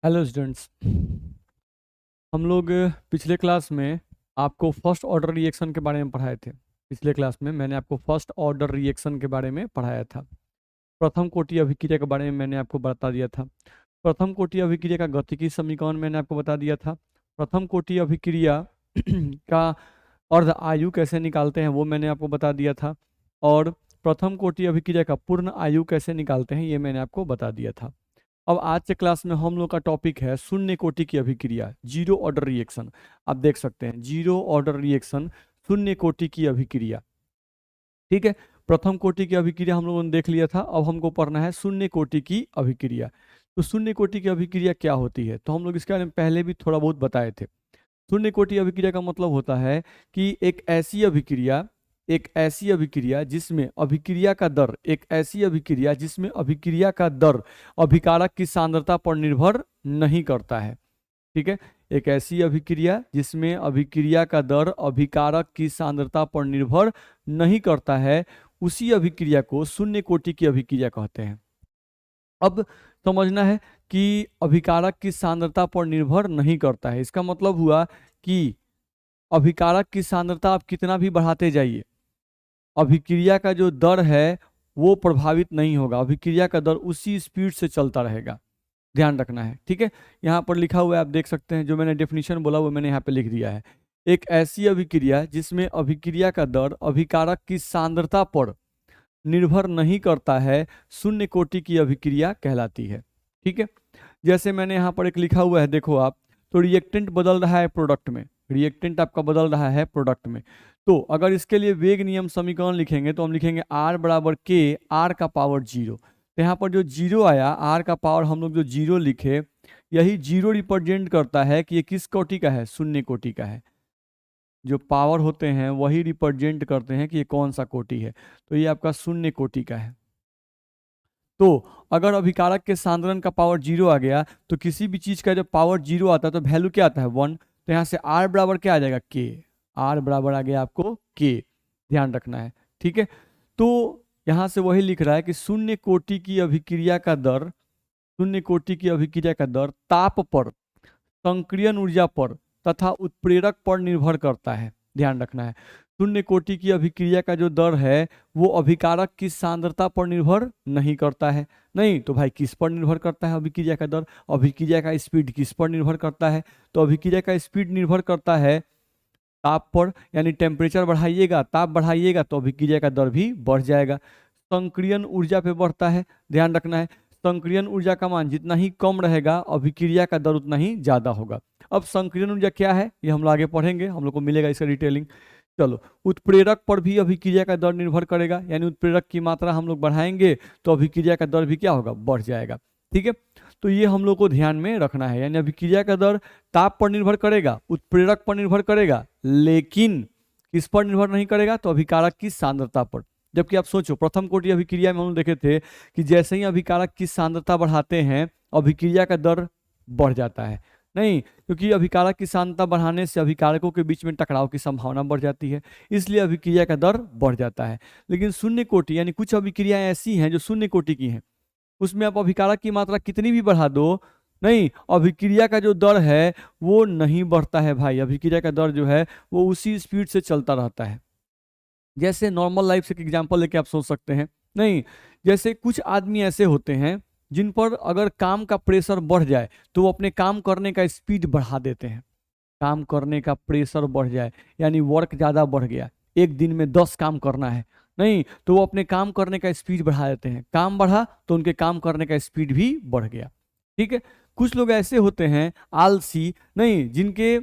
Hello students. हम लोग पिछले क्लास में आपको फर्स्ट ऑर्डर रिएक्शन के बारे में पढ़ाए थे। पिछले क्लास में मैंने आपको फर्स्ट ऑर्डर रिएक्शन के बारे में पढ़ाया था। प्रथम कोटि अभिक्रिया के बारे में मैंने आपको बता दिया था। प्रथम कोटि अभिक्रिया का गतिकी समीकरण मैंने आपको बता दिया था। प्रथम कोटि अभिक्रिया का अर्ध आयु कैसे निकालते हैं वो मैंने आपको बता दिया था। और प्रथम कोटि अभिक्रिया का पूर्ण आयु कैसे निकालते हैं ये मैंने आपको बता दिया था। अब आज के क्लास में हम लोग का टॉपिक है शून्य कोटि की अभिक्रिया, जीरो ऑर्डर रिएक्शन। आप देख सकते हैं जीरो ऑर्डर रिएक्शन, शून्य कोटि की अभिक्रिया। ठीक है, प्रथम कोटि की अभिक्रिया हम लोगों ने देख लिया था। अब हमको पढ़ना है शून्य कोटि की अभिक्रिया। तो शून्य कोटि की अभिक्रिया क्या होती है, तो हम लोग इसके बारे में पहले भी थोड़ा बहुत बताए थे। शून्य कोटि अभिक्रिया का मतलब होता है कि एक ऐसी अभिक्रिया जिसमें अभिक्रिया का दर एक ऐसी अभिक्रिया जिसमें अभिक्रिया का दर अभिकारक की सांद्रता पर निर्भर नहीं करता है। ठीक है, एक ऐसी अभिक्रिया जिसमें अभिक्रिया का दर अभिकारक की सांद्रता पर निर्भर नहीं करता है, उसी अभिक्रिया को शून्य कोटि की अभिक्रिया कहते हैं। अब समझना है कि अभिकारक की सांद्रता पर निर्भर नहीं करता है, इसका मतलब हुआ कि अभिकारक की सांद्रता आप कितना भी बढ़ाते जाइए, अभिक्रिया का जो दर है वो प्रभावित नहीं होगा, अभिक्रिया का दर उसी स्पीड से चलता रहेगा। ध्यान रखना है। ठीक है, यहाँ पर लिखा हुआ है, आप देख सकते हैं, जो मैंने डेफिनेशन बोला वो मैंने यहाँ पे लिख दिया है। एक ऐसी अभिक्रिया जिसमें अभिक्रिया का दर अभिकारक की सांद्रता पर निर्भर नहीं करता है, शून्य कोटि की अभिक्रिया कहलाती है। ठीक है, जैसे मैंने यहाँ पर एक लिखा हुआ है, देखो आप, तो रिएक्टेंट बदल रहा है प्रोडक्ट में, रिएक्टेंट आपका बदल रहा है प्रोडक्ट में। तो अगर इसके लिए वेग नियम समीकरण लिखेंगे तो हम लिखेंगे आर बराबर के आर का पावर जीरो। तो यहाँ पर जो जीरो आया, आर का पावर हम लोग जो जीरो लिखे, यही जीरो रिप्रेजेंट करता है कि ये किस कोटि का है, शून्य कोटि का है। जो पावर होते हैं वही रिप्रेजेंट करते हैं कि ये कौन सा कोटि है। तो ये आपका शून्य कोटि का है। तो अगर अभिकारक के सांद्रण का पावर जीरो आ गया तो किसी भी चीज का जब पावर जीरो आता है तो वैल्यू क्या आता है, वन। तो यहाँ से आर बराबर क्या आ जाएगा, के। आर बराबर आ गया आपको के, ध्यान रखना है। ठीक है, तो यहाँ से वही लिख रहा है कि शून्य कोटि की अभिक्रिया का दर, शून्य कोटि की अभिक्रिया का दर ताप पर, संक्रियन ऊर्जा पर तथा उत्प्रेरक पर निर्भर करता है। ध्यान रखना है, शून्य कोटि की अभिक्रिया का जो दर है वो अभिकारक की सांद्रता पर निर्भर नहीं करता है। नहीं तो भाई किस पर निर्भर करता है अभिक्रिया का दर, अभिक्रिया का स्पीड किस पर निर्भर करता है, तो अभिक्रिया का स्पीड निर्भर करता है ताप पर। यानी टेम्परेचर बढ़ाइएगा, ताप बढ़ाइएगा तो अभिक्रिया का दर भी बढ़ जाएगा। संक्रियन ऊर्जा पे बढ़ता है, ध्यान रखना है, संक्रियन ऊर्जा का मान जितना ही कम रहेगा अभिक्रिया का दर उतना ही ज्यादा होगा। अब संक्रियन ऊर्जा क्या है ये हम लोग आगे पढ़ेंगे, हम लोग को मिलेगा इसका डिटेलिंग। चलो, उत्प्रेरक पर भी अभिक्रिया का दर निर्भर करेगा, यानी उत्प्रेरक की मात्रा हम लोग बढ़ाएंगे तो अभिक्रिया का दर भी क्या होगा, बढ़ जाएगा। ठीक है, तो ये हम लोग को ध्यान में रखना है। यानी अभिक्रिया का दर ताप पर निर्भर करेगा, उत्प्रेरक पर निर्भर करेगा, लेकिन किस पर निर्भर नहीं करेगा, तो अभिकारक की सांद्रता पर। जबकि आप सोचो प्रथम कोटि अभिक्रिया में हम लोग देखे थे कि जैसे ही अभिकारक की सांद्रता बढ़ाते हैं अभिक्रिया का दर बढ़ जाता है। नहीं, क्योंकि अभिकारक की सांद्रता बढ़ाने से अभिकारकों के बीच में टकराव की संभावना बढ़ जाती है, इसलिए अभिक्रिया का दर बढ़ जाता है। लेकिन शून्य कोटि यानी कुछ अभिक्रियाएं ऐसी हैं जो शून्य कोटि की हैं, उसमें आप अभिकारक की मात्रा कितनी भी बढ़ा दो, नहीं, अभिक्रिया का जो दर है वो नहीं बढ़ता है भाई। अभिक्रिया का दर जो है वो उसी स्पीड से चलता रहता है। जैसे नॉर्मल लाइफ से एक एग्जांपल लेके आप सोच सकते हैं। नहीं, जैसे कुछ आदमी ऐसे होते हैं जिन पर अगर काम का प्रेशर बढ़ जाए तो वो अपने काम करने का स्पीड बढ़ा देते हैं। काम करने का प्रेशर बढ़ जाए यानी वर्क ज़्यादा बढ़ गया, एक दिन में 10 काम करना है, नहीं तो वो अपने काम करने का स्पीड बढ़ा देते हैं। काम बढ़ा तो उनके काम करने का स्पीड भी बढ़ गया। ठीक है, कुछ लोग ऐसे होते हैं आलसी, नहीं, जिनके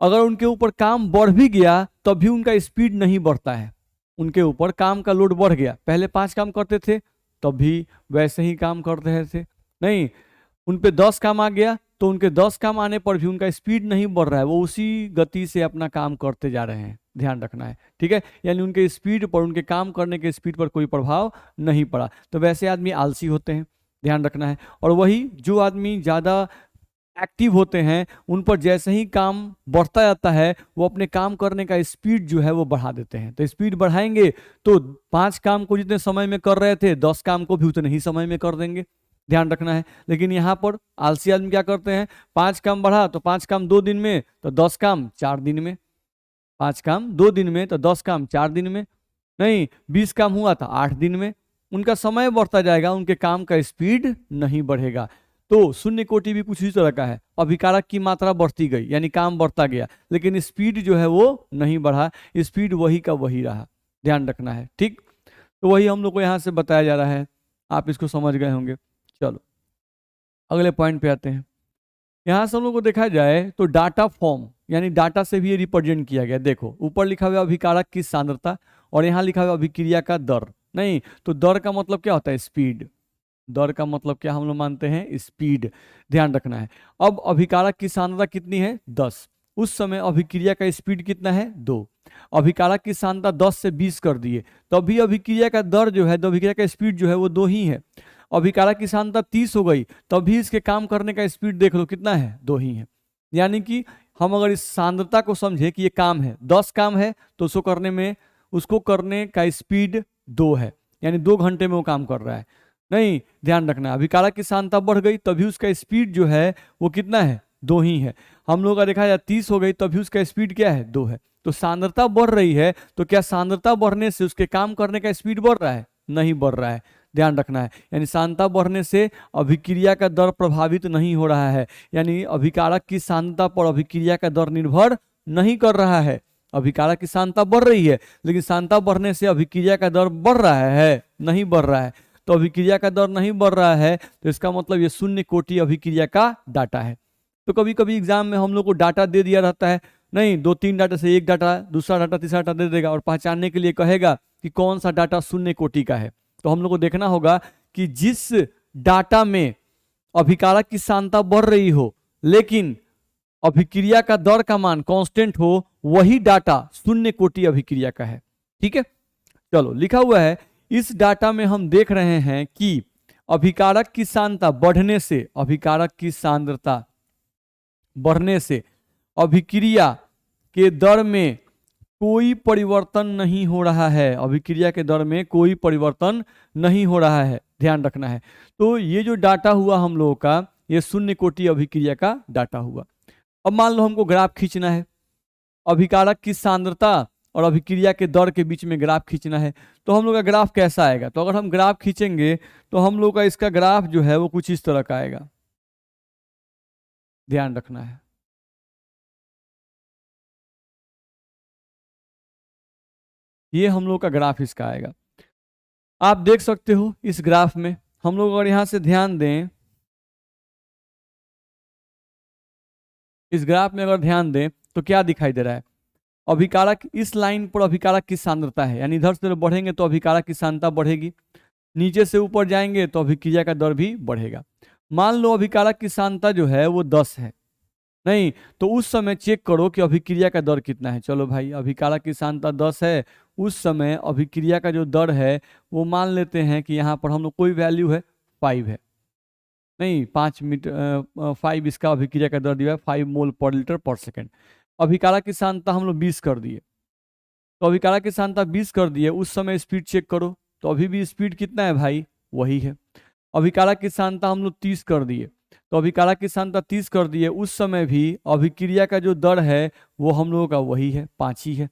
अगर उनके ऊपर काम बढ़ भी गया तब भी उनका स्पीड नहीं बढ़ता है। उनके ऊपर काम का लोड बढ़ गया, पहले 5 काम करते थे तब भी वैसे ही काम कर रहे थे, नहीं, उन पे 10 काम आ गया तो उनके 10 काम आने पर भी उनका स्पीड नहीं बढ़ रहा है, वो उसी गति से अपना काम करते जा रहे हैं। ध्यान रखना है। ठीक है, यानी उनके स्पीड पर, उनके काम करने के स्पीड पर कोई प्रभाव नहीं पड़ा, तो वैसे आदमी आलसी होते हैं। ध्यान रखना है। और वही जो आदमी ज़्यादा एक्टिव होते हैं उन पर जैसे ही काम बढ़ता जाता है वो अपने काम करने का स्पीड जो है वो बढ़ा देते हैं। तो स्पीड बढ़ाएंगे तो 5 काम को जितने समय में कर रहे थे 10 काम को भी उतने ही समय में कर देंगे। ध्यान रखना है। लेकिन यहाँ पर आलसी आदमी क्या करते हैं, 5 काम बढ़ा तो 5 काम 2 दिन में, तो 10 काम 4 दिन में, 5 काम 2 दिन में तो 10 काम 4 दिन में, नहीं 20 काम हुआ था 8 दिन में। उनका समय बढ़ता जाएगा, उनके काम का स्पीड नहीं बढ़ेगा। तो शून्य कोटि भी कुछ इस तरह का है, अभिकारक की मात्रा बढ़ती गई यानी काम बढ़ता गया, लेकिन स्पीड जो है वो नहीं बढ़ा, स्पीड वही का वही रहा। ध्यान रखना है, ठीक। तो वही हम लोग को यहाँ से बताया जा रहा है, आप इसको समझ गए होंगे। चलो अगले पॉइंट पे आते हैं। यहाँ से हम लोग को देखा जाए तो डाटा फॉर्म यानी डाटा से भी ये रिप्रेजेंट किया गया। देखो ऊपर लिखा हुआ अभिकारक की सांद्रता और यहाँ लिखा हुआ अभिक्रिया का दर। नहीं तो दर का मतलब क्या होता है, स्पीड। दर का मतलब क्या हम लोग मानते हैं, स्पीड। ध्यान रखना है। अब अभिकारक की सांद्रता कितनी है, 10। उस समय अभिक्रिया का स्पीड कितना है, 2। अभिकारक की सांद्रता 10 से 20 कर दिए, तभी अभिक्रिया का दर जो है, तो अभिक्रिया का स्पीड जो है वो 2 ही है। अभिकारक की सांद्रता 30 हो गई, तभी इसके काम करने का स्पीड देख लो कितना है, 2 ही है। यानी कि हम अगर इस सांद्रता को समझे कि ये काम है, 10 काम है, तो उसको करने का स्पीड 2 है, यानी 2 घंटे में वो काम कर रहा है। नहीं ध्यान रखना है, अभिकारक की सांद्रता बढ़ गई तभी उसका स्पीड जो है वो कितना है, 2 ही है। हम लोग का देखा जाए 30 हो गई तभी उसका स्पीड क्या है, 2 है। तो सांद्रता बढ़ रही है, तो क्या सांद्रता बढ़ने से उसके काम करने का स्पीड बढ़ रहा है, नहीं बढ़ रहा है। ध्यान रखना है, यानी सांद्रता बढ़ने से अभिक्रिया का दर प्रभावित नहीं हो रहा है, यानी अभिकारक की सांद्रता पर अभिक्रिया का दर निर्भर नहीं कर रहा है। अभिकारक की सांद्रता बढ़ रही है, लेकिन सांद्रता बढ़ने से अभिक्रिया का दर बढ़ रहा है, नहीं बढ़ रहा है। तो अभिक्रिया का दर नहीं बढ़ रहा है, तो इसका मतलब ये शून्य कोटि अभिक्रिया का डाटा है। तो कभी कभी एग्जाम में हम लोग को डाटा दे दिया रहता है, नहीं 2-3 डाटा से एक डाटा, दूसरा डाटा, तीसरा डाटा दे देगा और पहचानने के लिए कहेगा कि कौन सा डाटा शून्य कोटि का है। तो हम लोग को देखना होगा कि जिस डाटा में अभिकारक की सांद्रता बढ़ रही हो लेकिन अभिक्रिया का दर का मान कांस्टेंट हो, वही डाटा शून्य कोटि अभिक्रिया का है। ठीक है, चलो लिखा हुआ है इस डाटा में हम देख रहे हैं कि अभिकारक की सांद्रता बढ़ने से, अभिकारक की सांद्रता बढ़ने से अभिक्रिया के दर में कोई परिवर्तन नहीं हो रहा है, अभिक्रिया के दर में कोई परिवर्तन नहीं हो रहा है। ध्यान रखना है। तो ये जो डाटा हुआ हम लोगों का, ये शून्य कोटि अभिक्रिया का डाटा हुआ। अब मान लो हमको ग्राफ खींचना है, अभिकारक की सांद्रता और अभिक्रिया के दर के बीच में ग्राफ खींचना है, तो हम लोग का ग्राफ कैसा आएगा। तो अगर हम ग्राफ खींचेंगे तो हम लोग का इसका ग्राफ जो है वो कुछ इस तरह का आएगा। ध्यान रखना है, ये हम लोग का ग्राफ इसका आएगा। आप देख सकते हो इस ग्राफ में, हम लोग अगर यहां से ध्यान दें, इस ग्राफ में अगर ध्यान दें तो क्या दिखाई दे रहा है, अभिकारक इस लाइन पर अभिकारक की सांद्रता है, यानी इधर से बढ़ेंगे तो अभिकारक की सांद्रता बढ़ेगी, नीचे से ऊपर जाएंगे तो अभिक्रिया का दर भी बढ़ेगा। मान लो अभिकारक की सांद्रता जो है वो 10 है, नहीं तो उस समय चेक करो कि अभिक्रिया का दर कितना है। चलो भाई अभिकारक की सांद्रता 10 है, उस समय अभिक्रिया का जो दर है वो मान लेते हैं कि यहाँ पर हम लोग कोई वैल्यू है 5 है, नहीं 5 इसका अभिक्रिया का दर दिया है 5 मोल पर लीटर पर सेकेंड। अभिकारक की सांद्रता हम लोग 20 कर दिए, तो अभिकारक की सांद्रता 20 कर दिए, उस समय स्पीड चेक करो तो अभी भी स्पीड कितना है भाई, वही है। अभिकारक की सांद्रता हम लोग 30 कर दिए, तो अभिकारक की सांद्रता 30 कर दिए, उस समय भी अभिक्रिया का जो दर है वो हम लोगों का वही है, 5 ही है।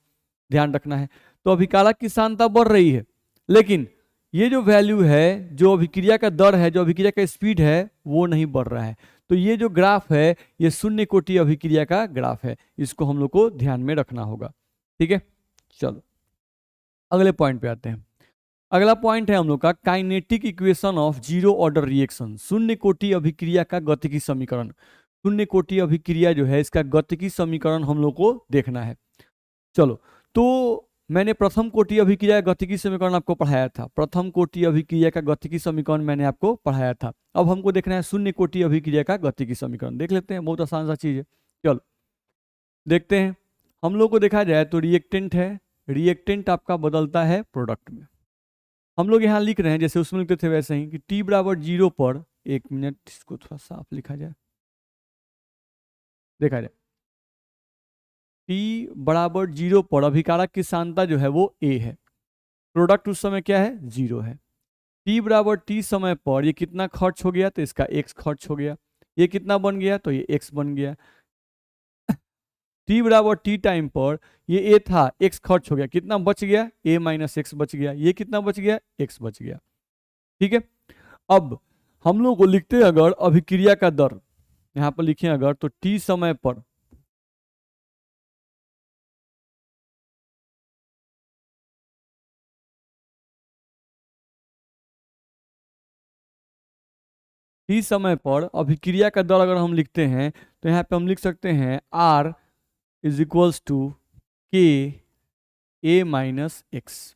ध्यान रखना है। तो अभिकारक की सांद्रता बढ़ रही है, लेकिन ये जो वैल्यू है, जो अभिक्रिया का दर है, जो अभिक्रिया का स्पीड है, वो नहीं बढ़ रहा है। तो ये जो ग्राफ है ये शून्य कोटि अभिक्रिया का ग्राफ है, इसको हम लोग को ध्यान में रखना होगा। ठीक है, चलो अगले पॉइंट पे आते हैं। अगला पॉइंट है हम लोग का kinetic equation of zero order reaction, शून्य कोटि अभिक्रिया का गतिकी समीकरण। शून्य कोटि अभिक्रिया जो है इसका गतिकी समीकरण हम लोग को देखना है। चलो, तो मैंने प्रथम कोटि अभिक्रिया का गतिकी समीकरण आपको पढ़ाया था, प्रथम कोटि अभिक्रिया का गतिकी समीकरण मैंने आपको पढ़ाया था। अब हमको देखना है शून्य कोटि अभिक्रिया का गतिकी समीकरण, देख लेते हैं, बहुत आसान सा चीज है। चलो देखते हैं। हम लोग को देखा जाए तो रिएक्टेंट है, रिएक्टेंट आपका बदलता है प्रोडक्ट में। हम लोग यहाँ लिख रहे हैं जैसे उसमें लिखते थे वैसे ही कि t बराबर 0 पर, 1 मिनट इसको थोड़ा साफ लिखा जाए, देखा जाए t बराबर 0 पर अभिकारक की सांद्रता जो है वो a है, प्रोडक्ट उस समय क्या है, 0 है। टी बराबर टी समय पर ये कितना खर्च हो गया, तो इसका एक्स खर्च हो गया। ये कितना बन गया, तो ये एक्स बन गया। टी बराबर टी टाइम पर ये ए था, एक्स खर्च हो गया, कितना बच गया, ए माइनस एक्स बच गया। ये कितना बच गया, एक्स बच गया। ठीक है। अब हम लोग को लिखते हैं अगर अभिक्रिया का दर, यहां पर लिखें अगर, तो टी समय पर टी समय पर अभिक्रिया का दर अगर हम लिखते हैं, तो यहाँ पे हम लिख सकते हैं आर इज इक्वल्स टू के ए माइनस एक्स।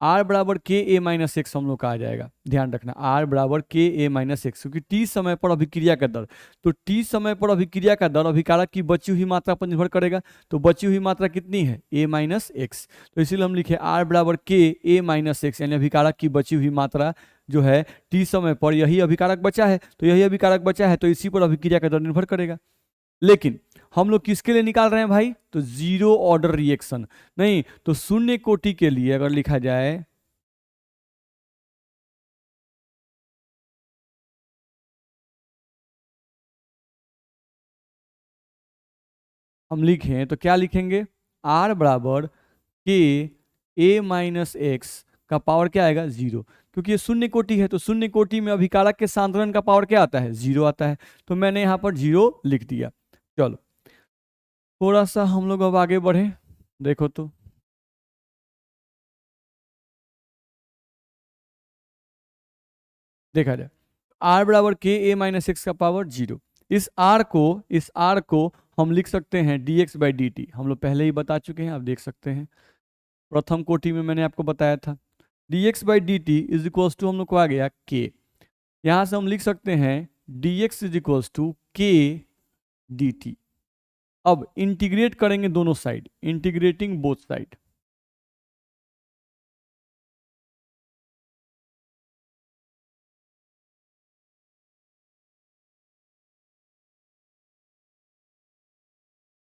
आर बराबर के ए माइनस एक्स हम लोग का आ जाएगा, ध्यान रखना, आर बराबर के ए माइनस एक्स, क्योंकि टी समय पर अभिक्रिया का दर, तो टी समय पर अभिक्रिया का दर अभिकारक की बची हुई मात्रा पर निर्भर करेगा। तो बची हुई मात्रा कितनी है, ए माइनस एक्स। तो इसीलिए हम लिखे आर बराबर के ए माइनस एक्स, यानी अभिकारक की बची हुई मात्रा जो है टी समय पर, यही अभिकारक बचा है, तो यही अभिकारक बचा है, तो इसी पर अभिक्रिया का दर निर्भर करेगा। लेकिन हम लोग किसके लिए निकाल रहे हैं भाई, तो जीरो ऑर्डर रिएक्शन नहीं, तो शून्य कोटि के लिए अगर लिखा जाए, हम लिखें तो क्या लिखेंगे, आर बराबर के ए माइनस एक्स का पावर क्या आएगा, जीरो। क्योंकि ये शून्य कोटि है, तो शून्य कोटि में अभिकारक के सांद्रण का पावर क्या आता है, जीरो आता है। तो मैंने यहाँ पर जीरो लिख दिया। चलो थोड़ा सा हम लोग अब आगे बढ़े, देखो तो देखा जाए, आर बराबर के ए माइनस एक्स का पावर जीरो। इस आर को हम लिख सकते हैं D X by D T, हम लोग पहले ही बता चुके हैं, आप देख सकते हैं, प्रथम कोटि में मैंने आपको बताया था। D X by D T is equals to हम लोग को आ गया के, यहाँ से हम लिख सकते हैं D X is equals to K D T. अब इंटीग्रेट करेंगे दोनों side, integrating both side,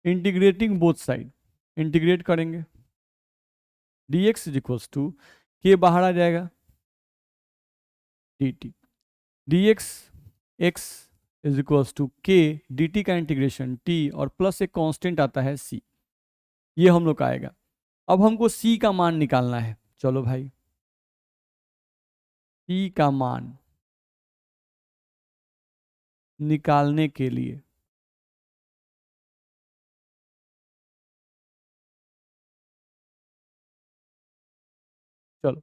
integrating both side integrate करेंगे, D X is equals to K बाहर आ जाएगा, D T, D X X is equals to K D T का integration T और plus एक कांस्टेंट आता है सी, ये हम लोग का आएगा। अब हमको सी का मान निकालना है, चलो भाई सी का मान निकालने के लिए, चलो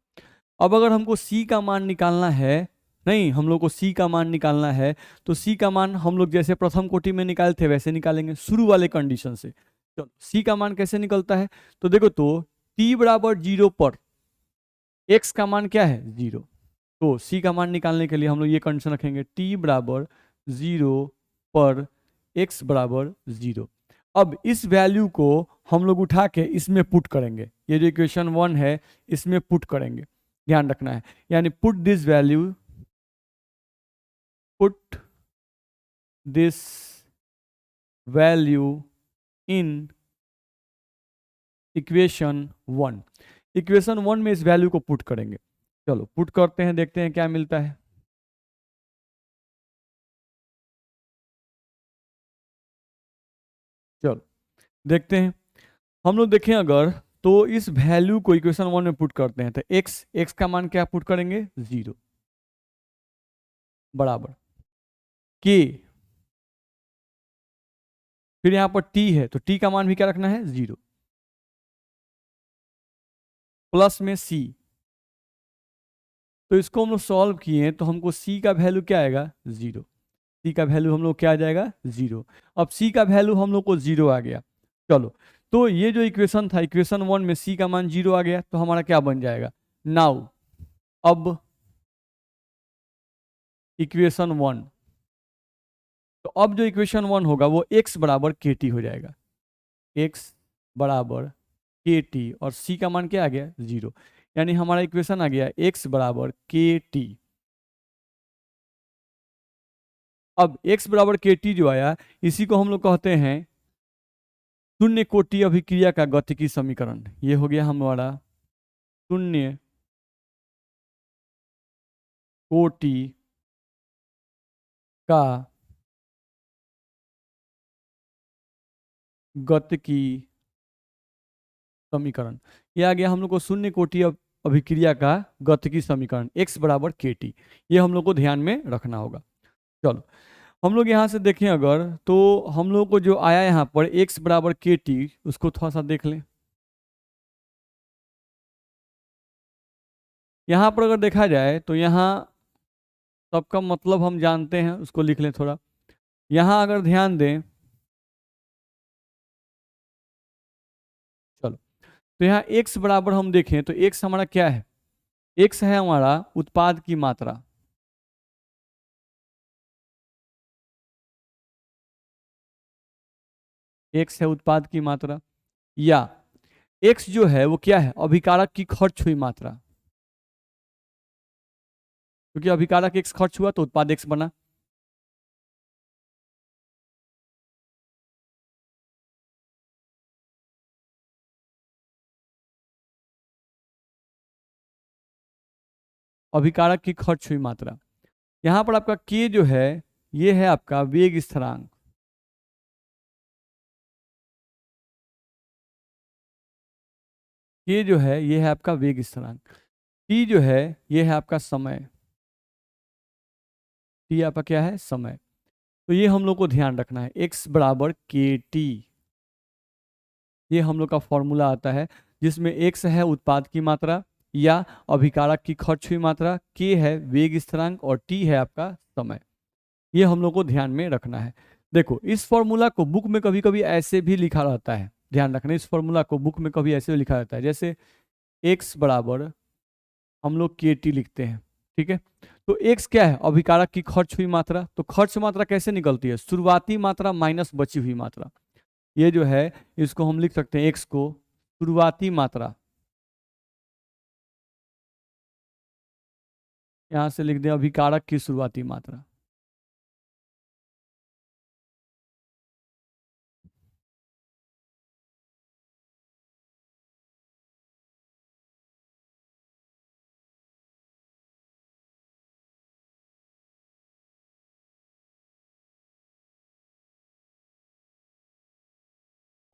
अब अगर हमको सी का मान निकालना है, नहीं हम लोग को सी का मान निकालना है, तो सी का मान हम लोग जैसे प्रथम कोटि में निकाले थे वैसे निकालेंगे, शुरू वाले कंडीशन से। चलो सी का मान कैसे निकलता है, तो देखो तो टी बराबर जीरो पर एक्स का मान क्या है, जीरो। तो सी का मान निकालने के लिए हम लोग ये कंडीशन रखेंगे, टी बराबर जीरो पर एक्स बराबर जीरो। अब इस वैल्यू को हम लोग उठा के इसमें पुट करेंगे, ये जो इक्वेशन वन है इसमें पुट करेंगे, ध्यान रखना है, यानी put this value, put this value in equation one, equation one में इस वैल्यू को पुट करेंगे। चलो पुट करते हैं, देखते हैं क्या मिलता है। चलो देखते हैं, हम लोग देखें अगर, तो इस वैल्यू को इक्वेशन वन में पुट करते हैं, तो एक्स एक्स का मान क्या पुट करेंगे, जीरो, बराबर के, फिर यहाँ पर टी है तो टी का मान भी क्या रखना है, जीरो, प्लस में सी। तो इसको हम लोग सॉल्व किए तो हमको सी का वैल्यू क्या आएगा, जीरो, सी का वैल्यू हम लोग क्या आ जाएगा, जीरो। अब सी का वैल्यू हम लोग को जीरो आ गया। चलो तो ये जो इक्वेशन था, इक्वेशन वन में सी का मान जीरो आ गया, तो हमारा क्या बन जाएगा, नाउ अब इक्वेशन वन, तो अब जो इक्वेशन वन होगा वो x बराबर के टी हो जाएगा, x बराबर के टी, और c का मान क्या आ गया, जीरो, यानी हमारा इक्वेशन आ गया x बराबर के टी। अब x बराबर के टी जो आया, इसी को हम लोग कहते हैं शून्य कोटि अभिक्रिया का गतिकी समीकरण। ये हो गया हमारा शून्य कोटि का गतिकी समीकरण। ये आ गया हम लोग को शून्य कोटि अभिक्रिया का गतिकी समीकरण x बराबर के टी। ये हम लोग को ध्यान में रखना होगा। चलो हम लोग यहाँ से देखें अगर, तो हम लोग को जो आया यहाँ पर x बराबर के टी, उसको थोड़ा सा देख लें। यहाँ पर अगर देखा जाए तो यहाँ सबका मतलब हम जानते हैं, उसको लिख लें थोड़ा। यहाँ अगर ध्यान दें, चलो तो यहाँ x बराबर हम देखें तो x हमारा क्या है? x है हमारा उत्पाद की मात्रा। x है उत्पाद की मात्रा, या x जो है वो क्या है? अभिकारक की खर्च हुई मात्रा। क्योंकि अभिकारक x खर्च हुआ तो उत्पाद x बना। अभिकारक की खर्च हुई मात्रा। यहाँ पर आपका k जो है ये है आपका वेग स्थिरांक। k जो है ये है आपका वेग स्थिरांक। t जो है ये है आपका समय। t आपका क्या है? समय। तो ये हम लोग को ध्यान रखना है, x बराबर के टी। ये हम लोग का फॉर्मूला आता है जिसमें x है उत्पाद की मात्रा या अभिकारक की खर्च हुई मात्रा, k है वेग स्थिरांक और t है आपका समय। ये हम लोग को ध्यान में रखना है। देखो इस फॉर्मूला को बुक में कभी कभी ऐसे भी लिखा रहता है, ध्यान रखना, इस फॉर्मूला को बुक में कभी ऐसे भी लिखा रहता है, जैसे x बराबर हम लोग के टी लिखते हैं, ठीक है। तो x क्या है? अभिकारक की खर्च हुई मात्रा। तो खर्च मात्रा कैसे निकलती है? शुरुआती मात्रा माइनस बची हुई मात्रा। ये जो है इसको हम लिख सकते हैं x को शुरुआती मात्रा, यहां से लिख दें अभिकारक की शुरुआती मात्रा।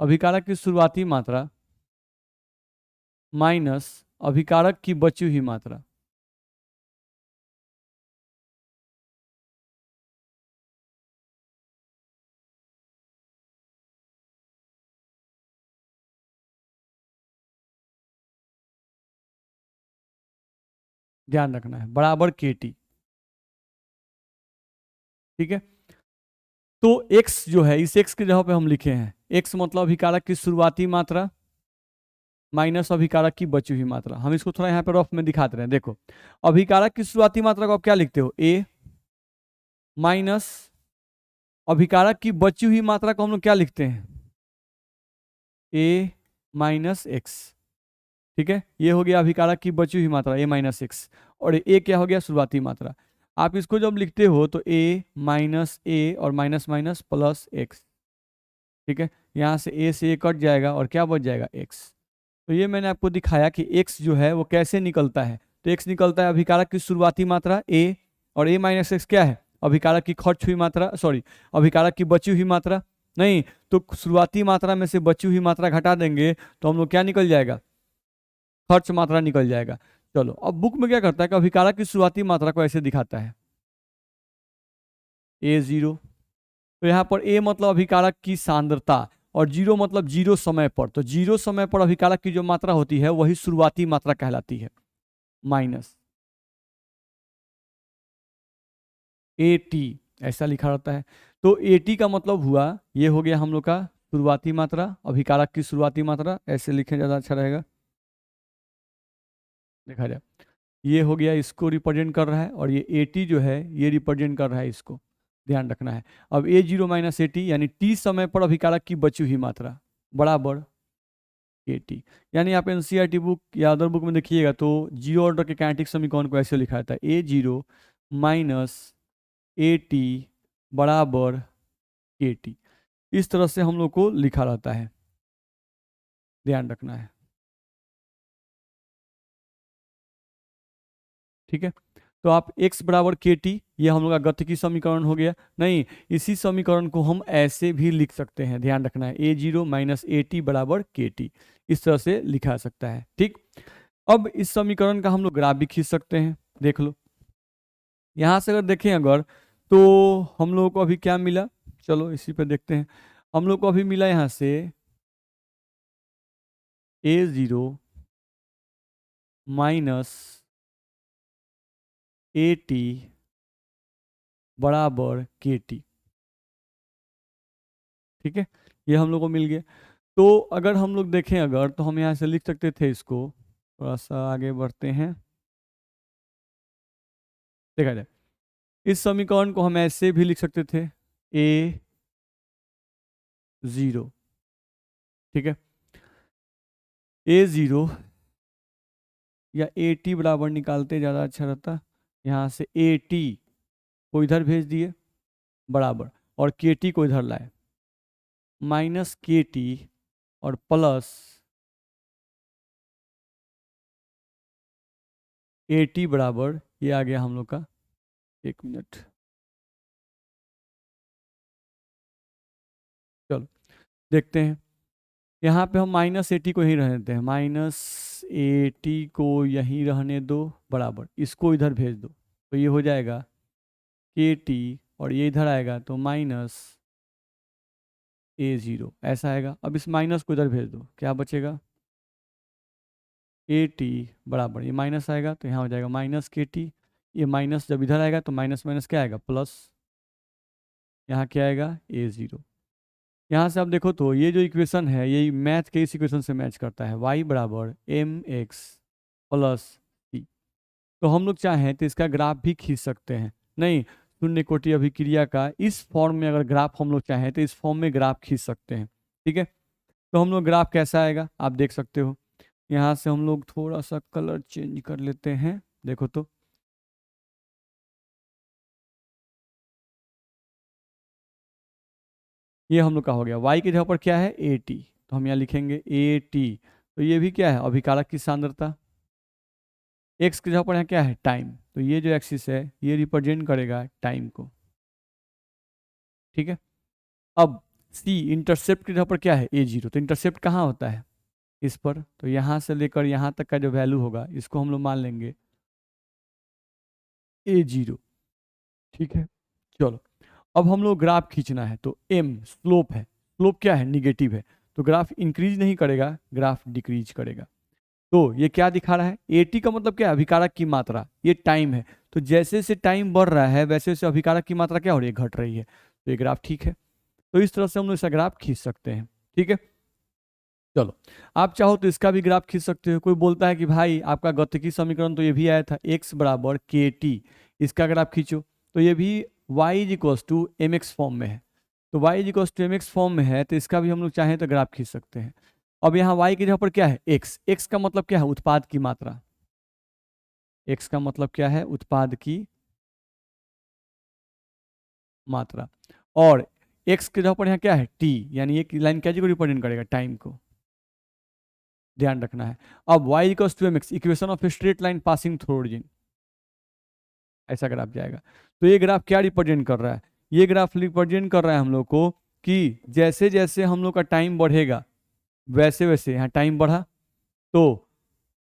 अभिकारक की शुरुआती मात्रा माइनस अभिकारक की बची हुई मात्रा। ध्यान रखना है बराबर के टी, ठीक है। तो x जो है इस x की जगह पे हम लिखे हैं, x मतलब अभिकारक की शुरुआती मात्रा माइनस अभिकारक की बची हुई मात्रा। हम इसको थोड़ा यहाँ पे रफ में दिखाते रहे। देखो अभिकारक की शुरुआती मात्रा को आप क्या लिखते हो? a माइनस अभिकारक की बची हुई मात्रा को हम लोग क्या लिखते हैं? a माइनस एक्स, ठीक है। ये हो गया अभिकारक की बची हुई मात्रा a माइनस एक्स, और a क्या हो गया? शुरुआती मात्रा। आप इसको जब लिखते हो तो a माइनस ए और माइनस माइनस प्लस एक्स, ठीक है। यहाँ से a कट जाएगा और क्या बच जाएगा? x। तो ये मैंने आपको दिखाया कि x जो है वो कैसे निकलता है। तो x निकलता है अभिकारक की शुरुआती मात्रा a, और a माइनस एक्स क्या है? अभिकारक की खर्च हुई मात्रा, सॉरी अभिकारक की बची हुई मात्रा। नहीं तो शुरुआती मात्रा में से बची हुई मात्रा घटा देंगे तो हम लोग क्या निकल जाएगा? खर्च मात्रा निकल जाएगा। चलो अब बुक में क्या करता है कि अभिकारक की शुरुआती मात्रा को ऐसे दिखाता है a0। तो यहाँ पर a मतलब अभिकारक की सांद्रता और 0 मतलब 0 समय पर। तो 0 समय पर अभिकारक की जो मात्रा होती है वही शुरुआती मात्रा कहलाती है, माइनस ए टी, ऐसा लिखा रहता है। तो ए टी का मतलब हुआ, ये हो गया हम लोग का शुरुआती मात्रा, अभिकारक की शुरुआती मात्रा, ऐसे लिखें ज़्यादा अच्छा रहेगा, देखा जाए ये हो गया, इसको रिप्रेजेंट कर रहा है, और ये ए टी जो है ये रिप्रेजेंट कर रहा है इसको, ध्यान रखना है। अब a0 माइनस ए टी यानी t समय पर अभिकारक की बची हुई मात्रा बराबर ए टी। यानी आप एनसीईआरटी बुक या अदर बुक में देखिएगा तो जीरो ऑर्डर के काइनेटिक समीकरण को ऐसे लिखा जाता है a0 माइनस ए टी बराबर के टी। इस तरह से हम लोग को लिखा रहता है, ध्यान रखना है, ठीक है। तो आप x बराबर के टी, ये हम लोग का गतिकी समीकरण हो गया। नहीं, इसी समीकरण को हम ऐसे भी लिख सकते हैं, ध्यान रखना है, a0 माइनस ए टी बराबर के टी, इस तरह से लिखा जा सकता है। ठीक, अब इस समीकरण का हम लोग ग्राफ भी खींच सकते हैं, देख लो। यहाँ से अगर देखें अगर, तो हम लोगों को अभी क्या मिला, चलो इसी पे देखते हैं। हम लोग को अभी मिला यहाँ से a0 माइनस ए टी बराबर के टी। ठीक है, ये हम लोग को मिल गया। तो अगर हम लोग देखें अगर, तो हम यहाँ से लिख सकते थे इसको, थोड़ा सा आगे बढ़ते हैं, देखा जाए इस समीकरण को हम ऐसे भी लिख सकते थे, a0, ठीक है, a0 या ए टी बराबर निकालते ज़्यादा अच्छा रहता। यहाँ से ए टी को इधर भेज दिए बराबर, और के टी को इधर लाए, माइनस के टी और प्लस ए टी बराबर, ये आ गया हम लोग का, एक मिनट, चलो देखते हैं। यहाँ पे हम माइनस ए टी को यहीं रहने देते हैं, माइनस ए टी को यहीं रहने दो बराबर, इसको इधर भेज दो, तो ये हो जाएगा के टी, और ये इधर आएगा तो माइनस a0, ऐसा आएगा। अब इस माइनस को इधर भेज दो, क्या बचेगा, ए टी बराबर, ये माइनस आएगा तो यहाँ हो जाएगा माइनस के टी, ये माइनस जब इधर आएगा तो माइनस माइनस क्या आएगा, प्लस, यहाँ क्या आएगा, a0। यहाँ से आप देखो तो ये जो इक्वेशन है, ये मैथ के इस इक्वेशन से मैच करता है, y बराबर एम एक्स प्लस सी। तो हम लोग चाहें तो इसका ग्राफ भी खींच सकते हैं। नहीं, शून्य कोटि अभिक्रिया का इस फॉर्म में अगर ग्राफ हम लोग चाहें तो इस फॉर्म में ग्राफ खींच सकते हैं। ठीक है, तो हम लोग ग्राफ कैसा आएगा आप देख सकते हो। यहाँ से हम लोग थोड़ा सा कलर चेंज कर लेते हैं, देखो तो ये हम लोग का हो गया, y की जगह पर क्या है, ए टी, तो हम यहाँ लिखेंगे ए टी। तो ये भी क्या है, अभिकारक की सांद्रता। x की जगह पर यहाँ क्या है, टाइम, तो ये जो एक्सिस है ये रिप्रेजेंट करेगा टाइम को। ठीक है, अब c इंटरसेप्ट की जगह पर क्या है, a0, तो इंटरसेप्ट कहाँ होता है, इस पर, तो यहाँ से लेकर यहाँ तक का जो वैल्यू होगा इसको हम लोग मान लेंगे a0। ठीक है, चलो अब हम लोग ग्राफ खींचना है, तो m स्लोप है, स्लोप क्या है, निगेटिव है, तो ग्राफ इंक्रीज नहीं करेगा, ग्राफ डिक्रीज करेगा। तो ये क्या दिखा रहा है, एटी का मतलब क्या है, अभिकारक की मात्रा, ये टाइम है, तो जैसे जैसे टाइम बढ़ रहा है वैसे वैसे अभिकारक की मात्रा क्या हो रही है, घट रही है, तो ये ग्राफ ठीक है। तो इस तरह से हम लोग इसका ग्राफ खींच सकते हैं। ठीक है, चलो आप चाहो तो इसका भी ग्राफ खींच सकते हो। कोई बोलता है कि भाई आपका गतिकी समीकरण तो ये भी आया था, x बराबर के टी, इसका ग्राफ खींचो, तो ये भी y is equals to M X form में है, तो y is equals to M X form में है, तो इसका भी हम लोग चाहें तो ग्राफ खींच सकते हैं। अब यहाँ y की जगह पर क्या है, x, x का मतलब क्या है, उत्पाद की मात्रा, x का मतलब क्या है, उत्पाद की मात्रा, और x की जगह पर यहाँ क्या है, t, यानी ये लाइन क्या को रिप्रेजेंट करेगा, टाइम को, ध्यान रखना है। अब y equals to M X, equation of straight line passing through origin, ऐसा ग्राफ जाएगा। तो ये ग्राफ क्या रिप्रेजेंट कर रहा है, ये ग्राफ रिप्रेजेंट कर रहा है हम लोग को कि जैसे जैसे हम लोग का टाइम बढ़ेगा वैसे वैसे, यहाँ टाइम बढ़ा तो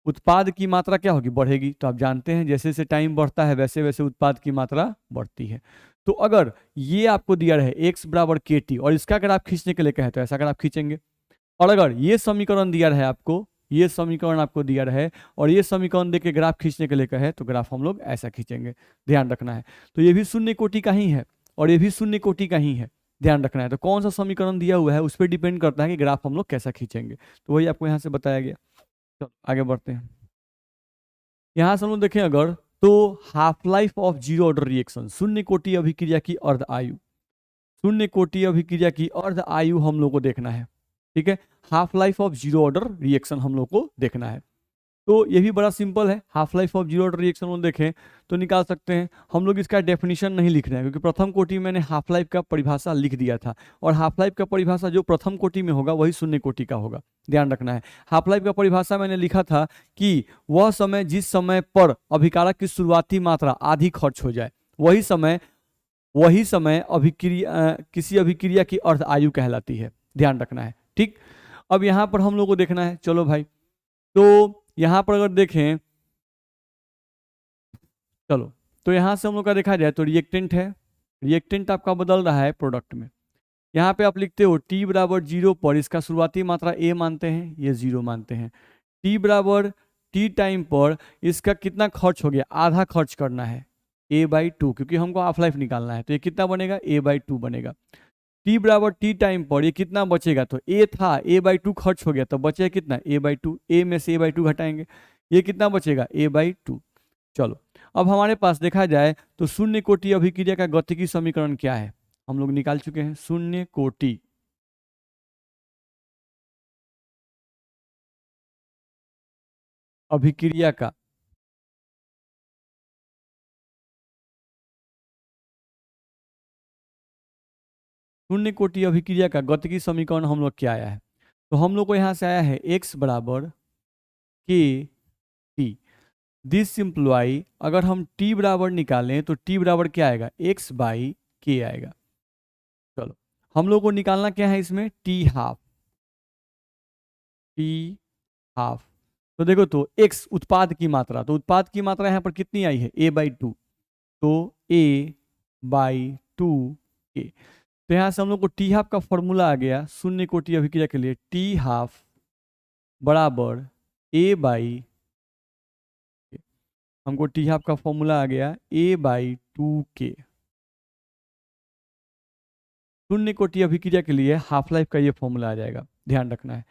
उत्पाद की मात्रा क्या होगी, बढ़ेगी, तो आप जानते हैं जैसे जैसे टाइम बढ़ता है वैसे वैसे उत्पाद की मात्रा बढ़ती है। तो अगर ये आपको दिया रहे x बराबर के टी, और इसका अगर आप खींचने के लिए कहें तो ऐसा अगर आप खींचेंगे, और अगर ये समीकरण दिया रहे आपको, ये समीकरण आपको दिया रहे और ये समीकरण देके ग्राफ खींचने के लिए कहे, तो ग्राफ हम लोग ऐसा खींचेंगे, ध्यान रखना है। तो ये भी शून्य कोटि का ही है और ये भी शून्य कोटि का ही है, ध्यान रखना है। तो कौन सा समीकरण दिया हुआ है उस पर डिपेंड करता है कि ग्राफ हम लोग कैसा खींचेंगे, तो वही आपको यहाँ से बताया गया। चलो आगे बढ़ते हैं। यहाँ से हम लोग देखें अगर, तो half life of zero order reaction, शून्य कोटि अभिक्रिया की अर्ध आयु, शून्य कोटि अभिक्रिया की अर्ध आयु हम लोग को देखना है। ठीक है, half life of zero order reaction हम लोग को देखना है। तो ये भी बड़ा सिंपल है। Half life of zero order reaction में देखें तो निकाल सकते हैं। हम लोग इसका डेफिनेशन नहीं लिख रहे हैं क्योंकि प्रथम कोटि में मैंने हाफ लाइफ का परिभाषा लिख दिया था, और हाफ लाइफ का परिभाषा जो प्रथम कोटि में होगा वही शून्य कोटि का होगा, ध्यान रखना है। हाफ लाइफ का परिभाषा मैंने लिखा था कि वह समय जिस समय पर अभिकारक की शुरुआती मात्रा आधी खर्च हो जाए, वही समय किसी अभिक्रिया की अर्ध आयु कहलाती है, ध्यान रखना है। ठीक, अब यहाँ पर हम लोग को देखना है, चलो भाई, तो यहाँ पर अगर देखें, चलो, तो यहाँ से हम लोग का देखा जाए तो रिएक्टेंट है, रिएक्टेंट आपका बदल रहा है प्रोडक्ट में। यहाँ पे आप लिखते हो टी बराबर 0 पर इसका शुरुआती मात्रा ए मानते हैं, ये 0 मानते हैं। टी बराबर टी टाइम पर इसका कितना खर्च हो गया, आधा खर्च करना है, a/2, क्योंकि हमको हाफ लाइफ निकालना है, तो ये कितना बनेगा, a/2 बनेगा। टी बराबर टी टाइम पर ये कितना बचेगा, तो ए था, a/2 खर्च हो गया, तो बचेगा कितना, a/2, ए में से a/2 घटाएंगे, ये कितना बचेगा, a/2। चलो, अब हमारे पास देखा जाए तो शून्य कोटि अभिक्रिया का गतिकी समीकरण क्या है, हम लोग निकाल चुके हैं। शून्य कोटि अभिक्रिया का शून्य कोटि अभिक्रिया का गतिकी समीकरण हम लोग क्या आया है, तो हम लोग को यहाँ से आया है x बराबर के टी। दिस सिंप्लाई, अगर हम t बराबर निकालें तो t बराबर क्या आएगा, x/k आएगा। चलो, हम लोग को निकालना क्या है इसमें, t हाफ, t हाफ। तो देखो, तो x उत्पाद की मात्रा, तो उत्पाद की मात्रा यहाँ पर कितनी आई है, a/2, तो a/2 k। तो यहाँ से हम लोग को टी हाफ का फॉर्मूला आ गया शून्य कोटि अभिक्रिया के लिए, टी हाफ बराबर a/, हमको टी हाफ का फॉर्मूला आ गया a/2k। शून्य कोटि अभिक्रिया के लिए हाफ लाइफ का ये फॉर्मूला आ जाएगा, ध्यान रखना है।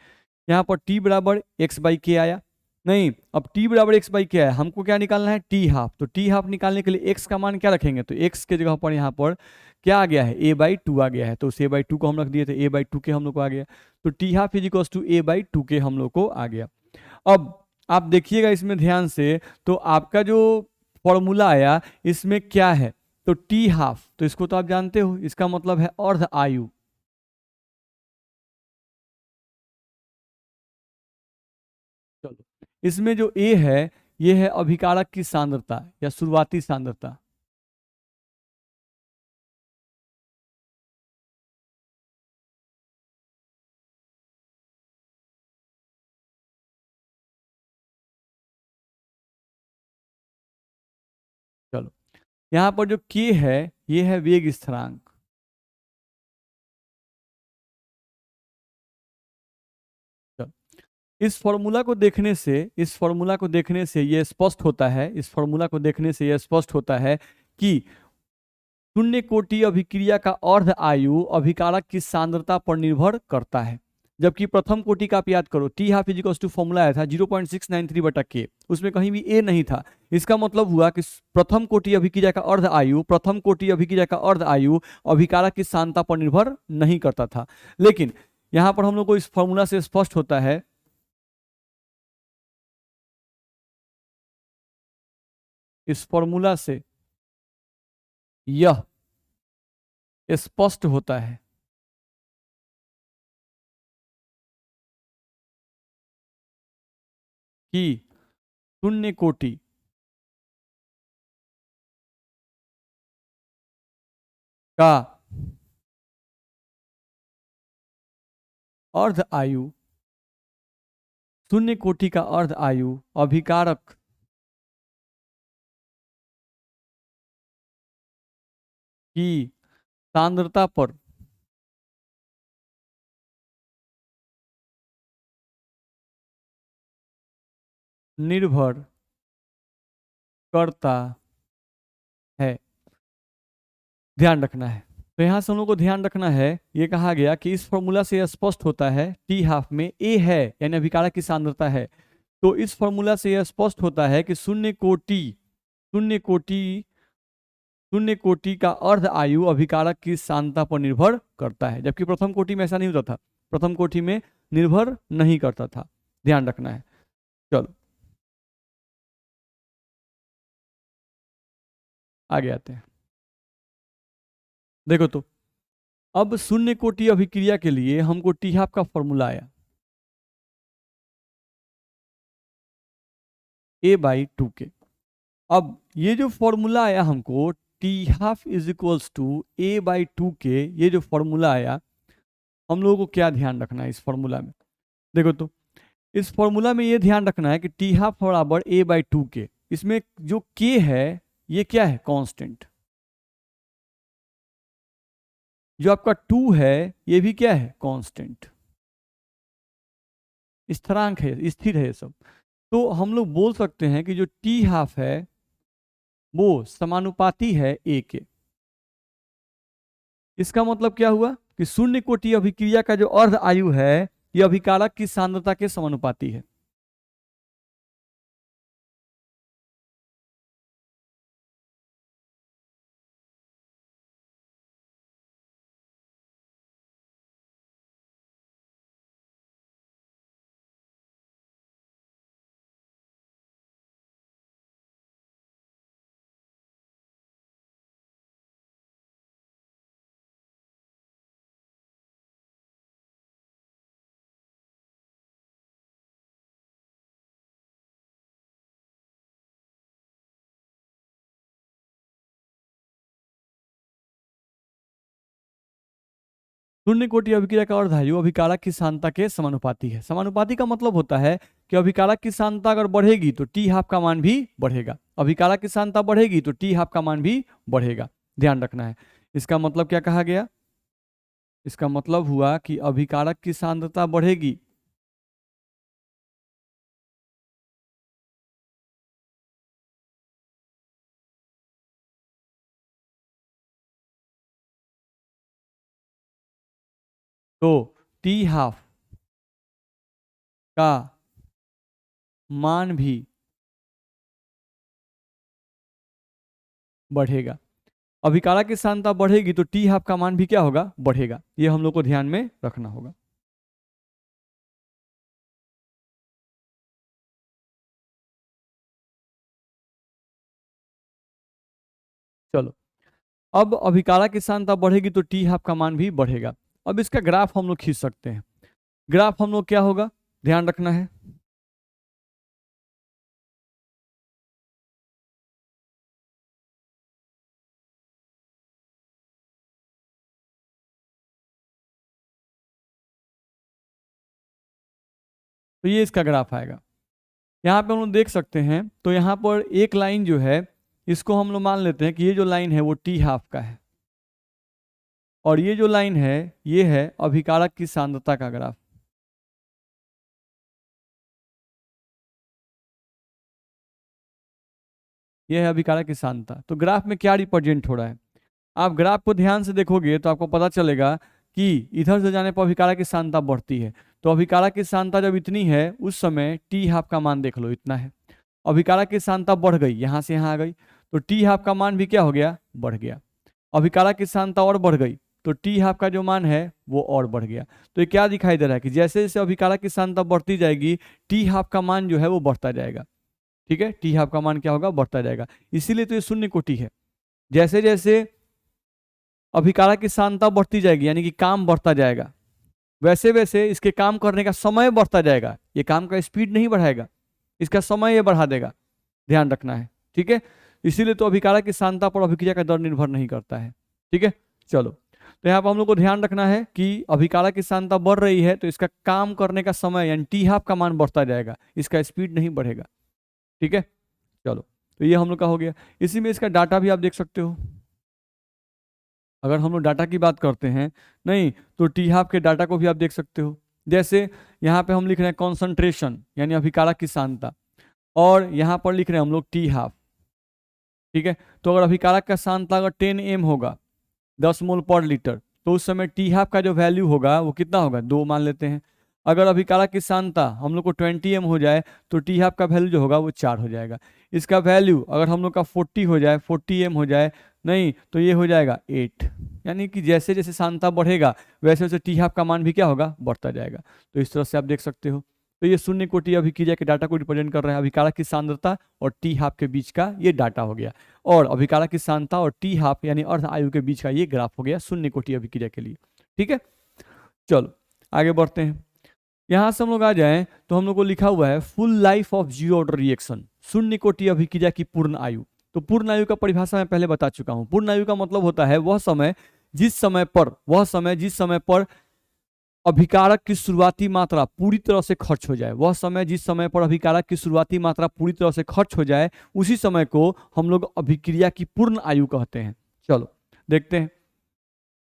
यहाँ पर t बराबर x/k आया, नहीं, अब t बराबर x/k आया, हमको क्या निकालना है, t हाफ। तो t हाफ निकालने के लिए x का मान क्या रखेंगे, तो x के जगह पर यहाँ पर क्या आ गया है, a/2 आ गया है, तो उस a/2 को हम रख दिए थे, a/2k हम लोग को आ गया, तो t half is equal to a/2k हम लोग को आ गया। अब आप देखिएगा इसमें ध्यान से, तो आपका जो फॉर्मूला आया इसमें क्या है, तो टी हाफ, तो इसको तो आप जानते हो, इसका मतलब है अर्ध आयु। चलो, इसमें जो ए है ये है अभिकारक की सांद्रता या शुरुआती सांद्रता। चलो, यहाँ पर जो के है ये है वेग स्थिरांक। चलो, इस फॉर्मूला को देखने से ये स्पष्ट होता है, इस फॉर्मूला को देखने से ये स्पष्ट होता है कि शून्य कोटि अभिक्रिया का अर्ध आयु अभिकारक की सांद्रता पर निर्भर करता है, जबकि प्रथम कोटि का आप याद करो, T half is equals to formula आया था 0.693/k, उसमें कहीं भी ए नहीं था। इसका मतलब हुआ कि प्रथम कोटि अभिक्रिया का अर्ध आयु अभिकारक की सांद्रता पर निर्भर नहीं करता था। लेकिन यहाँ पर हम लोग को इस फॉर्मूला से स्पष्ट होता है, इस फॉर्मूला से यह स्पष्ट होता है कि शून्य कोटि का अर्ध आयु, शून्य कोटि का अर्ध आयु अभिकारक की सांद्रता पर निर्भर करता है, ध्यान रखना है। तो यहाँ से हम लोग को ध्यान रखना है, ये कहा गया कि इस फॉर्मूला से यह स्पष्ट होता है, टी हाफ में ए है यानी अभिकारक की सांद्रता है, तो इस फॉर्मूला से यह स्पष्ट होता है कि शून्य कोटि शून्य कोटि का अर्ध आयु अभिकारक की सांद्रता पर निर्भर करता है, जबकि प्रथम कोटि में ऐसा नहीं होता था, प्रथम कोटि में निर्भर नहीं करता था, ध्यान रखना है। चलो, आगे आते हैं। देखो तो अब शून्य कोटि अभिक्रिया के लिए हमको टी हाफ का फॉर्मूला आया a/2 के। अब ये जो फॉर्मूला आया हमको T half is equals to a/2 के, ये जो फॉर्मूला आया, हम लोगों को क्या ध्यान रखना है इस फॉर्मूला में? देखो तो इस फॉर्मूला में ये ध्यान रखना है कि टी हाफ बराबर a/2 के। इसमें जो k है ये क्या है? कांस्टेंट। जो आपका 2 है ये भी क्या है? कांस्टेंट, स्थिरांक है, स्थिर है ये सब। तो हम लोग बोल सकते हैं कि जो टी हाफ है वो समानुपाती है a के। इसका मतलब क्या हुआ कि शून्य कोटि अभिक्रिया का जो अर्ध आयु है यह अभिकारक की सांद्रता के समानुपाती है। शून्य कोटि अभिक्रिया का अर्ध आयु अभिकारक की सांद्रता के समानुपाती है। समानुपाती का मतलब होता है कि अभिकारक की सांद्रता अगर बढ़ेगी तो टी हाफ का मान भी बढ़ेगा, अभिकारक की सांद्रता बढ़ेगी तो टी हाफ का मान भी बढ़ेगा। ध्यान रखना है। इसका मतलब क्या कहा गया? इसका मतलब हुआ कि अभिकारक की सांद्रता बढ़ेगी तो टी हाफ का मान भी बढ़ेगा। अभिकारक की सांद्रता बढ़ेगी तो टी हाफ का मान भी क्या होगा? बढ़ेगा। ये हम लोग को ध्यान में रखना होगा। चलो, अब अभिकारक की सांद्रता बढ़ेगी तो टी हाफ का मान भी बढ़ेगा। अब इसका ग्राफ हम लोग खींच सकते हैं। ग्राफ हम लोग क्या होगा ध्यान रखना है। तो ये इसका ग्राफ आएगा। यहाँ पे हम लोग देख सकते हैं तो यहाँ पर एक लाइन जो है इसको हम लोग मान लेते हैं कि ये जो लाइन है वो टी हाफ का है और ये जो लाइन है ये है अभिकारक की सांद्रता का ग्राफ। ये है अभिकारक की सांद्रता। तो ग्राफ में क्या रिप्रेजेंट हो रहा है? आप ग्राफ को ध्यान से देखोगे तो आपको पता चलेगा कि इधर से जाने पर अभिकारक की सांद्रता बढ़ती है। तो अभिकारक की सांद्रता जब इतनी है उस समय टी हाफ का मान देख लो इतना है। अभिकारक की सांद्रता बढ़ गई, यहाँ से यहाँ आ गई, तो टी हाफ का मान भी क्या हो गया? बढ़ गया। अभिकारक की सांद्रता और बढ़ गई तो टी हाफ का जो मान है वो और बढ़ गया। तो ये क्या दिखाई दे रहा है कि जैसे जैसे अभिकारक की सांद्रता बढ़ती जाएगी टी हाफ का मान जो है वो बढ़ता जाएगा। ठीक है, टी हाफ का मान क्या होगा? बढ़ता जाएगा। इसीलिए तो ये शून्य कोटि है। जैसे जैसे अभिकारक की सांद्रता बढ़ती जाएगी यानी कि काम बढ़ता जाएगा, वैसे वैसे इसके काम करने का समय बढ़ता जाएगा। ये काम का स्पीड नहीं बढ़ाएगा, इसका समय ये बढ़ा देगा। ध्यान रखना है। ठीक है, इसीलिए तो अभिकारक की सांद्रता पर अभिक्रिया का दर निर्भर नहीं करता है। ठीक है, चलो, तो यहाँ पर हम लोग को ध्यान रखना है कि अभिकारक की सांद्रता बढ़ रही है तो इसका काम करने का समय यानी टी हाफ का मान बढ़ता जाएगा, इसका स्पीड नहीं बढ़ेगा। ठीक है, चलो, तो ये हम लोग का हो गया। इसी में इसका डाटा भी आप देख सकते हो। अगर हम लोग डाटा की बात करते हैं नहीं तो टी हाफ के डाटा को भी आप देख सकते हो। जैसे यहाँ पे हम लिख रहे हैं कॉन्सेंट्रेशन यानी अभिकारक की सांद्रता और यहाँ पर लिख रहे हैं हम लोग टी हाफ। ठीक है, तो अगर अभिकारक का सांद्रता अगर 10 m होगा 10 मोल पर लीटर तो उस समय टी हाफ का जो वैल्यू होगा वो कितना होगा? 2 मान लेते हैं। अगर अभिकारक की सांद्रता हम लोग को 20 m हो जाए तो टी हाफ का वैल्यू जो होगा वो 4 हो जाएगा। इसका वैल्यू अगर हम लोग का 40 हो जाए, 40 m हो जाए नहीं तो ये हो जाएगा 8। यानी कि जैसे जैसे सांद्रता बढ़ेगा वैसे वैसे टी हाफ का मान भी क्या होगा? बढ़ता जाएगा। तो इस तरह से आप देख सकते हो। तो ये शून्य कोटि अभिक्रिया के डाटा को रिप्रेजेंट कर रहा है। अभिकारक की सांद्रता और टी हाफ के बीच का ये डाटा हो गया, और अभिकारक की सांद्रता और टी हाफ यानी अर्ध आयु के बीच का ये ग्राफ हो गया शून्य कोटि अभिक्रिया के लिए। ठीक है, चलो आगे बढ़ते हैं। यहां से हम लोग आ जाएं तो हम लोग को लिखा हुआ है full life of zero order reaction, शून्य कोटि अभिक्रिया की पूर्ण आयु। तो पूर्ण आयु का परिभाषा मैं पहले बता चुका हूं। पूर्ण आयु का मतलब होता है वह समय जिस समय पर अभिकारक की शुरुआती मात्रा पूरी तरह से खर्च हो जाए, वह समय जिस समय पर अभिकारक की शुरुआती मात्रा पूरी तरह से खर्च हो जाए, उसी समय को हम लोग अभिक्रिया की पूर्ण आयु कहते हैं। चलो देखते हैं।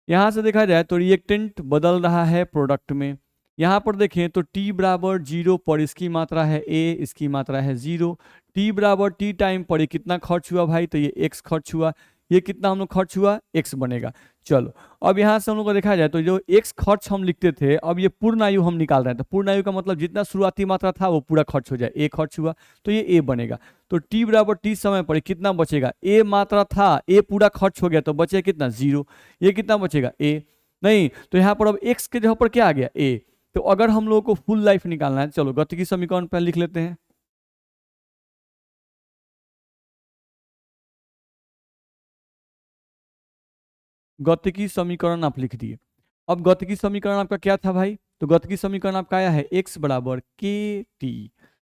यहां से देखा जाए तो रिएक्टेंट बदल रहा है प्रोडक्ट में। यहां पर देखें तो t बराबर 0 पर इसकी मात्रा है a, इसकी मात्रा है 0। t बराबर t टाइम पर ये कितना खर्च हुआ भाई, तो ये x खर्च हुआ। ये कितना हम लोग खर्च हुआ, x बनेगा। चलो अब यहाँ से हम लोग को देखा जाए तो जो x खर्च हम लिखते थे, अब ये पूर्ण आयु हम निकाल रहे हैं। तो पूर्ण आयु का मतलब जितना शुरुआती मात्रा था वो पूरा खर्च हो जाए, a खर्च हुआ तो ये a बनेगा। तो t बराबर t समय पर कितना बचेगा, a मात्रा था, a पूरा खर्च हो गया तो बचे कितना 0। ये कितना बचेगा a नहीं, तो यहाँ पर अब x के जगह पर क्या आ गया a। तो अगर हम लोगों को फुल लाइफ निकालना है, चलो गतिकी समीकरण पहले लिख लेते हैं। गतिकी समीकरण आप लिख दिए। अब गतिकी समीकरण आपका क्या था भाई, तो गतिकी समीकरण आपका आया है x बराबर के टी।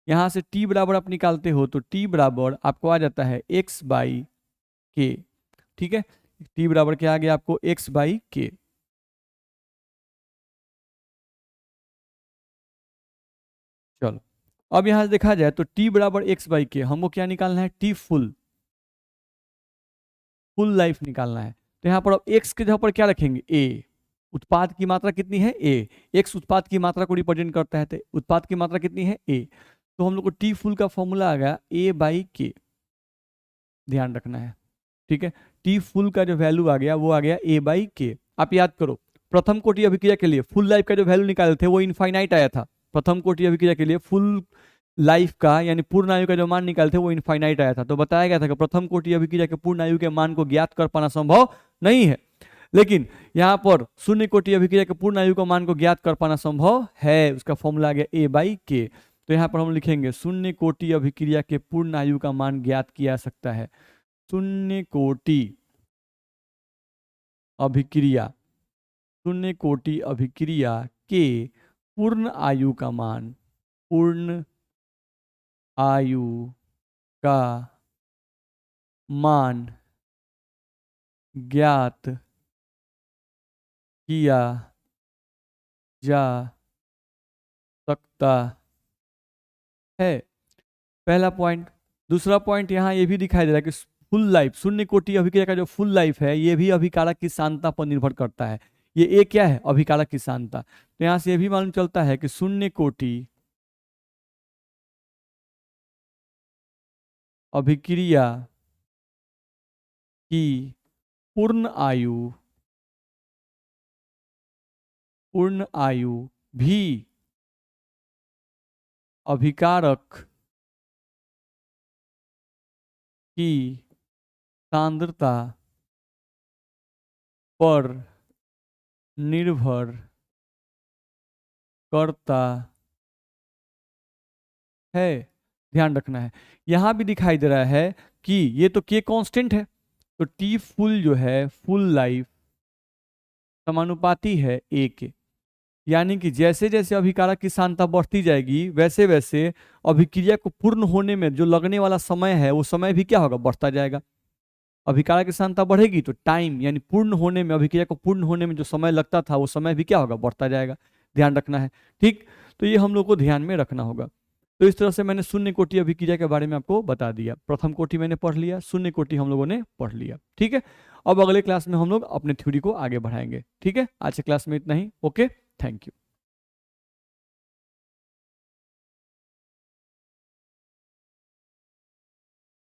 यहां से t बराबर आप निकालते हो तो t बराबर आपको आ जाता है x बाई के। ठीक है, t बराबर क्या आ गया आपको x बाई के। चलो अब यहां से देखा जाए तो t बराबर x बाई के, हमको क्या निकालना है, t फुल लाइफ निकालना है। तो यहाँ पर अब x के जगह पर क्या रखेंगे a, उत्पाद की मात्रा कितनी है a, x उत्पाद की मात्रा को रिप्रेजेंट करता है, तो उत्पाद की मात्रा कितनी है a। तो हम लोग को टी फुल का फॉर्मूला आ गया a बाई के, ध्यान रखना है। ठीक है, टी फुल का जो वैल्यू आ गया वो आ गया a बाई के। आप याद करो प्रथम कोटि अभिक्रिया के लिए फुल लाइफ का जो वैल्यू निकाले थे वो इनफाइनाइट आया था। प्रथम कोटि अभिक्रिया के लिए फुल लाइफ का यानी पूर्ण आयु का जो मान निकालते थे वो इनफाइनाइट आया था। तो बताया गया था कि प्रथम कोटि अभिक्रिया के पूर्ण आयु के मान को ज्ञात कर पाना संभव नहीं है, लेकिन यहाँ पर शून्य कोटि अभिक्रिया के पूर्ण आयु का मान को ज्ञात कर पाना संभव है। उसका फॉर्मूला आ गया a बाई के। तो यहाँ पर हम लिखेंगे शून्य कोटि अभिक्रिया के पूर्ण आयु का मान ज्ञात किया जा सकता है। शून्य कोटि अभिक्रिया के पूर्ण आयु का मान, पूर्ण आयु का मान ज्ञात किया जा सकता है, पहला पॉइंट। दूसरा पॉइंट यहाँ ये भी दिखाई दे रहा है कि फुल लाइफ, शून्य कोटि अभिक्रिया का जो फुल लाइफ है ये भी अभिकारक की सांद्रता पर निर्भर करता है। ये ए क्या है, अभिकारक की सांद्रता। तो यहाँ से ये भी मालूम चलता है कि शून्य कोटि अभिक्रिया की पूर्ण आयु भी अभिकारक की सांद्रता पर निर्भर करता है, ध्यान रखना है। यहां भी दिखाई दे रहा है कि ये तो के कांस्टेंट है, तो टी फुल जो है फुल लाइफ समानुपाती है ए के, यानी कि जैसे जैसे अभिकारक की सांद्रता बढ़ती जाएगी वैसे वैसे अभिक्रिया को पूर्ण होने में जो लगने वाला समय है वो समय भी क्या होगा, बढ़ता जाएगा। अभिकारक की सांद्रता बढ़ेगी तो टाइम यानी पूर्ण होने में, अभिक्रिया को पूर्ण होने में जो समय लगता था वो समय भी क्या होगा, बढ़ता जाएगा। ध्यान रखना है, ठीक। तो ये हम लोग को ध्यान में रखना होगा। तो इस तरह से मैंने शून्य कोटि अभिक्रिया के बारे में आपको बता दिया। प्रथम कोटि मैंने पढ़ लिया, शून्य कोटि हम लोगों ने पढ़ लिया। ठीक है, अब अगले क्लास में हम लोग अपने थ्योरी को आगे बढ़ाएंगे। ठीक है, आज के क्लास में इतना ही। Okay, thank you.